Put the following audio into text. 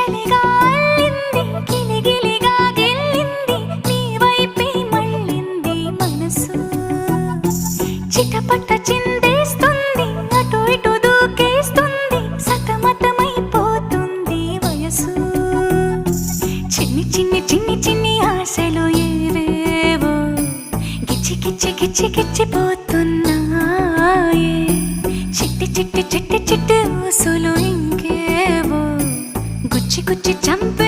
చలిగా అల్లింది గిలిగిలిగా గిల్లింది నీ వైపే మళ్ళింది మనసు చిటపట చిందేస్తుంది అటు ఇటు దూకేస్తుంది సతమతమైపోతుంది వయసు చిన్ని చిన్ని చిన్ని చిన్ని ఆశలు ఏవేవో గిచ్చి గిచ్చి గిచ్చి గిచ్చిపోతున్నాయే చిట్టి చిట్టి చిట్టి చిట్టి ఊసులు ఇంకేవో గుచ్చి గుచ్చి చంపే